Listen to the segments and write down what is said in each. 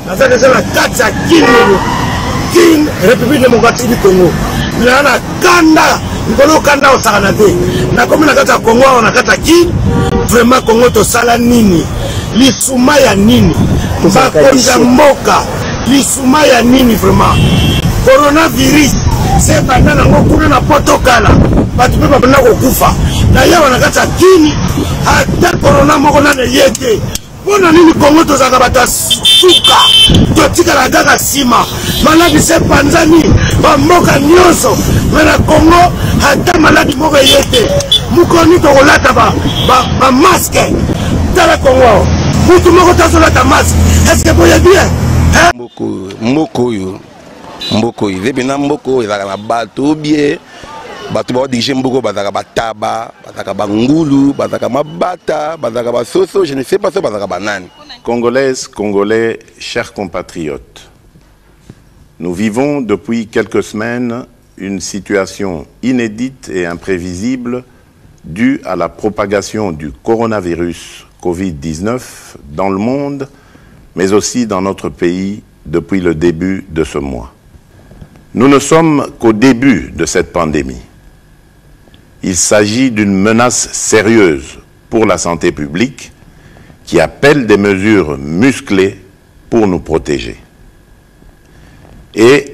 naza déjà na kati ya King République démocratique du Congo. Na kanda ngolo kanda osakana te. Na komi na kati ya Congo na kati ya King vraiment Congo to sala nini? Lisuma ya nini? Bakonza mboka lisuma ya nini vraiment? Coronavirus c'est banda nango kuna na potokala. Batu pe babanda kokufa. Na yawa na kati ya King ata corona moko na yete. Bona nini Congo to zaka bata suka to tika la gaga sima maladi se panzani ba mboka nyonso mena Congo hata maladi moko yete mukoni to kolata ba masque tala Congo mutu moko tazo lata masque est-ce que boye bien mboko yo vebina mboko ezaka na bato bien bato ba dirige mboko bazaka bataba bazaka bangulu bazaka mabata bazaka basoso je ne sais pas ça bazaka banane. Congolaises, Congolais, chers compatriotes, nous vivons depuis quelques semaines une situation inédite et imprévisible due à la propagation du coronavirus Covid-19 dans le monde, mais aussi dans notre pays depuis le début de ce mois. Nous ne sommes qu'au début de cette pandémie. Il s'agit d'une menace sérieuse pour la santé publique qui appelle des mesures musclées pour nous protéger. Et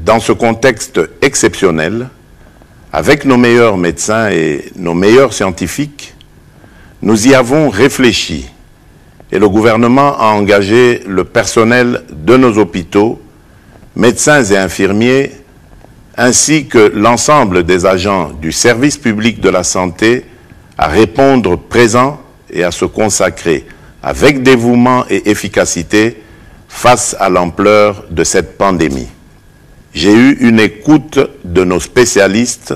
dans ce contexte exceptionnel, avec nos meilleurs médecins et nos meilleurs scientifiques, nous y avons réfléchi et le gouvernement a engagé le personnel de nos hôpitaux, médecins et infirmiers, ainsi que l'ensemble des agents du service public de la santé à répondre présent et à se consacrer avec dévouement et efficacité face à l'ampleur de cette pandémie. J'ai eu une écoute de nos spécialistes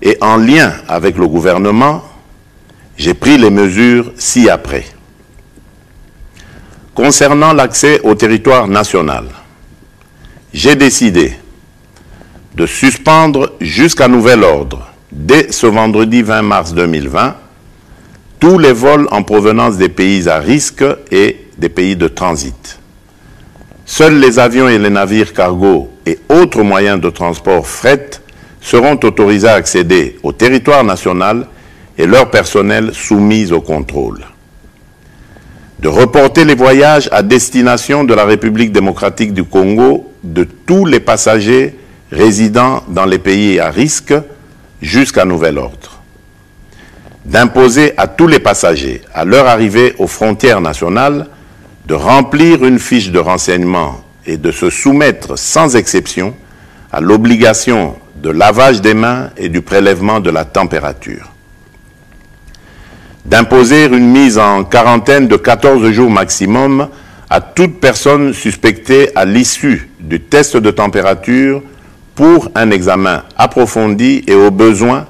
et en lien avec le gouvernement, j'ai pris les mesures ci-après. Concernant l'accès au territoire national, j'ai décidé de suspendre jusqu'à nouvel ordre, dès ce vendredi 20 mars 2020, tous les vols en provenance des pays à risque et des pays de transit. Seuls les avions et les navires cargo et autres moyens de transport fret seront autorisés à accéder au territoire national et leur personnel soumis au contrôle. De reporter les voyages à destination de la République démocratique du Congo de tous les passagers résidant dans les pays à risque jusqu'à nouvel ordre. D'imposer à tous les passagers, à leur arrivée aux frontières nationales, de remplir une fiche de renseignement et de se soumettre sans exception à l'obligation de lavage des mains et du prélèvement de la température. D'imposer une mise en quarantaine de 14 jours maximum à toute personne suspectée à l'issue du test de température pour un examen approfondi et au besoin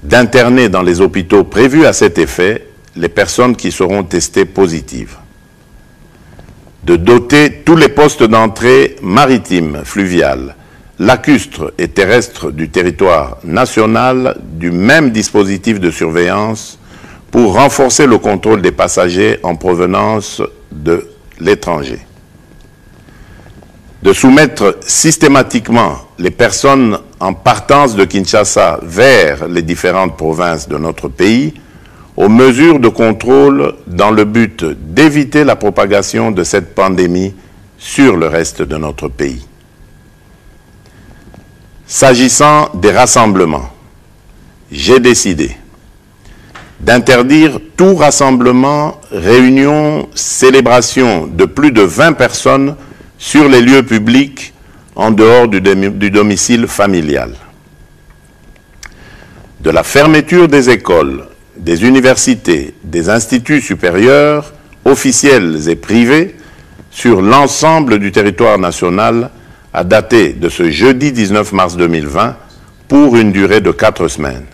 d'interner dans les hôpitaux prévus à cet effet les personnes qui seront testées positives. De doter tous les postes d'entrée maritimes, fluviales, lacustres et terrestres du territoire national du même dispositif de surveillance pour renforcer le contrôle des passagers en provenance de l'étranger. De soumettre systématiquement les personnes en partance de Kinshasa vers les différentes provinces de notre pays aux mesures de contrôle dans le but d'éviter la propagation de cette pandémie sur le reste de notre pays. S'agissant des rassemblements, j'ai décidé d'interdire tout rassemblement, réunion, célébration de plus de 20 personnes sur les lieux publics en dehors du domicile familial. De la fermeture des écoles, des universités, des instituts supérieurs, officiels et privés, sur l'ensemble du territoire national à dater de ce jeudi 19 mars 2020 pour une durée de 4 semaines.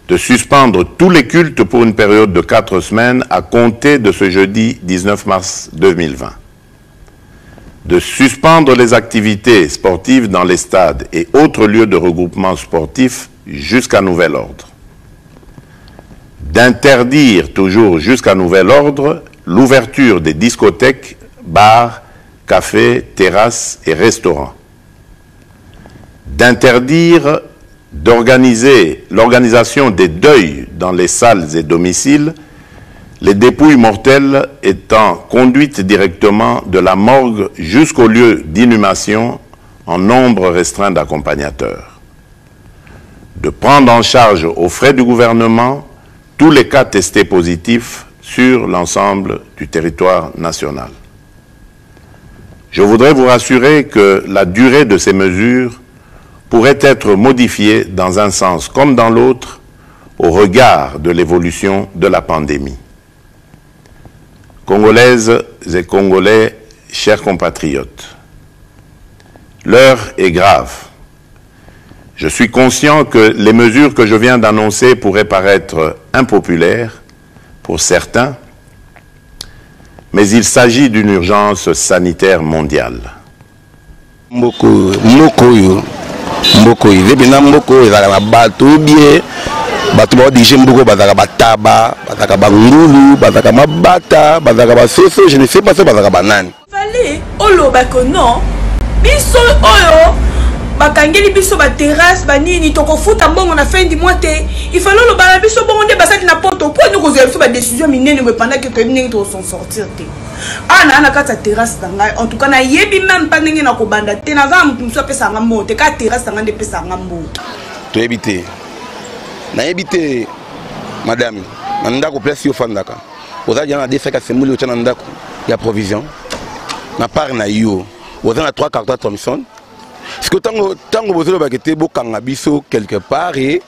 De suspendre tous les cultes pour une période de 4 semaines à compter de ce jeudi 19 mars 2020. De suspendre les activités sportives dans les stades et autres lieux de regroupement sportif jusqu'à nouvel ordre. D'interdire toujours jusqu'à nouvel ordre l'ouverture des discothèques, bars, cafés, terrasses et restaurants. D'interdire d'organiser l'organisation des deuils dans les salles et domiciles, les dépouilles mortelles étant conduites directement de la morgue jusqu'au lieu d'inhumation en nombre restreint d'accompagnateurs. De prendre en charge aux frais du gouvernement tous les cas testés positifs sur l'ensemble du territoire national. Je voudrais vous rassurer que la durée de ces mesures pourrait être modifiée dans un sens comme dans l'autre au regard de l'évolution de la pandémie. Congolaises et Congolais, chers compatriotes, l'heure est grave. Je suis conscient que les mesures que je viens d'annoncer pourraient paraître impopulaires pour certains, mais il s'agit d'une urgence sanitaire mondiale. Mboko na mboko ezala na bato bien bato ba dirige mboko bazaka bataba bazaka bangulu bazaka mabata bazaka basoso je ne sais pas ça bazaka banani fallait oloba ko non biso oyo bakangeli biso ba terrasse banini tokofuta mbongo na fin du mois te il fallait oloba na biso bongo nde basaki na poto po nous kozela biso ba décision minene mais pendant que toyebinenge to s'en sortir te ana na kata terrasse tanga en tout cas na yebi même pas ndenge na kobanda te na za mutu so pesa ngambo te ka terrasse tanga nde pesa ngambo to ebité na ebité madame na ndako place yo fandaka oza jana desaka semuli o tana ndako ya provision na part na yo oza na 3 cartons Thomson parce que tango bozelo bakete bokanga biso quelque part et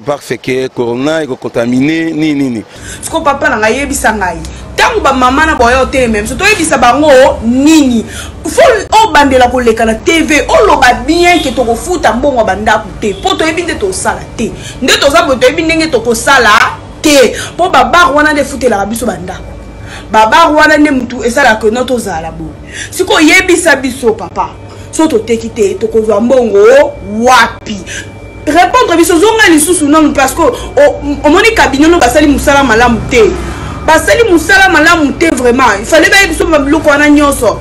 parce que corona est contaminé ni ce que papa na yebisa ngai tango ba mama na boyo te même so to yebisa bango nini faut o bandela ko leka na TV o loba bien que to ko futa mbongo banda ku te po to yebinde to sala te nde to za bo to yebinde to ko sala te po baba wana de futela biso banda baba wana ne mutu esala que noto zala bo siko yebisa biso papa so to tekite to ko zwa mbongo wapi répondre biso zonga lisusu non parce que au moni cabinet no basali musala malamu te basali musala malamu te vraiment il fallait ba biso mabloko wana nyonso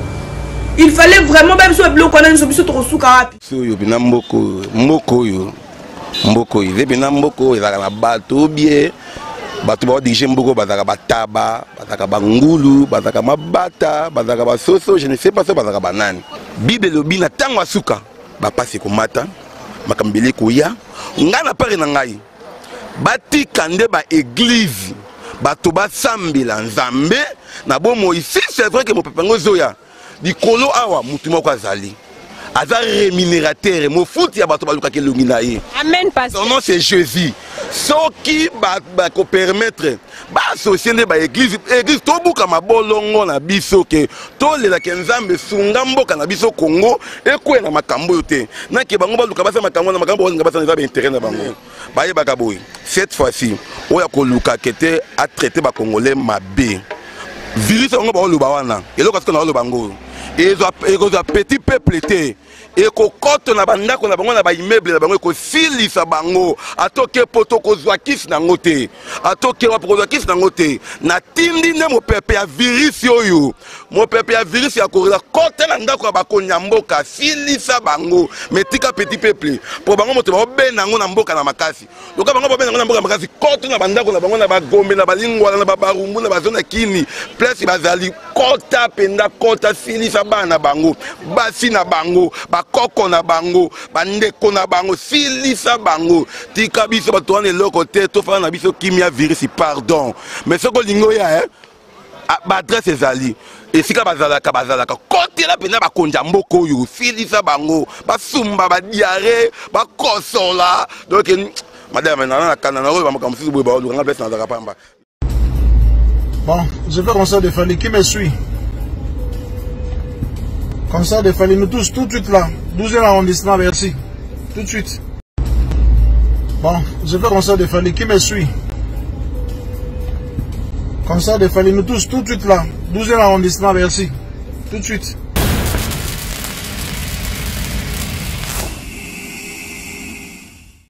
il fallait vraiment ba biso mabloko wana nyonso biso to kosuka wapi so yo bina mboko yo bina mboko ezaka na bato bien bato ba dirige mboko bazaka bataba bazaka bangulu bazaka mabata bazaka basoso je ne sais pas ça bazaka banani bible lobi na tango asuka ba pasi komata makambeli koya ngana pare na ngai batika nde ba église bato basambela nzambe na bomo ici c'est vrai que mon papa ngozoya dikolo awa mutu moko azali aza rémunérateur mo futi ya bato baluka kelongi na ye amen pasteur son nom c'est Jésus so qui ba ko permettre ba associer nde ba église to buka mabolongo na biso ke to lela ke nzambe sunga mboka na biso Congo ekwe na makambo yote na ke bango baluka basa makambo na makambo nga basa nzambe intérêt na bango ba yebaka boy cette fois-ci oya ko luka kete a traiter ba congolais mabe virus ngo ba oluba wana eloko siko na oluba ngo ezo petit peuple te ekokoto na bandako na bango na ba immeuble na bango ekosilisa bango atoke poto kozwa kisi na ngote atoke wa kozwa kisi na ngote na tindi ne mo pepe ya virus oyo mo pepe ya virus ya korela kote na ndako ba konyamboka silisa bango metika petit peuple po bango moto ba bena ngo na mboka na makasi loka bango ba bena ngo na mboka makasi kote na bandako na bango na ba gombe na balingwa na ba barumbu na ba zona kini place bazali kota penda kota silisa bana bango basi na bango koko na bango bandeko na bango silisa bango tika biso bato wana eloko te tofana na biso kimia virus pardon mais soko lingo ya ba adresse ezali esika bazalaka kotela pena bakonja mboko oyo silisa bango basumba ba diarrhée bakosola donc madame na kana na oyo bamakambo sizo boye ba lukanga place na zaka pamba. Bon, je vais comme ça de Fali qui me suit. Comme ça, de Fali, nous tous, tout de suite là. 12e arrondissement, merci. Tout de suite. Bon, je vais comme ça de Fali qui me suit. Comme ça, de Fali, nous tous, tout de suite là. 12e arrondissement, merci. Tout de suite.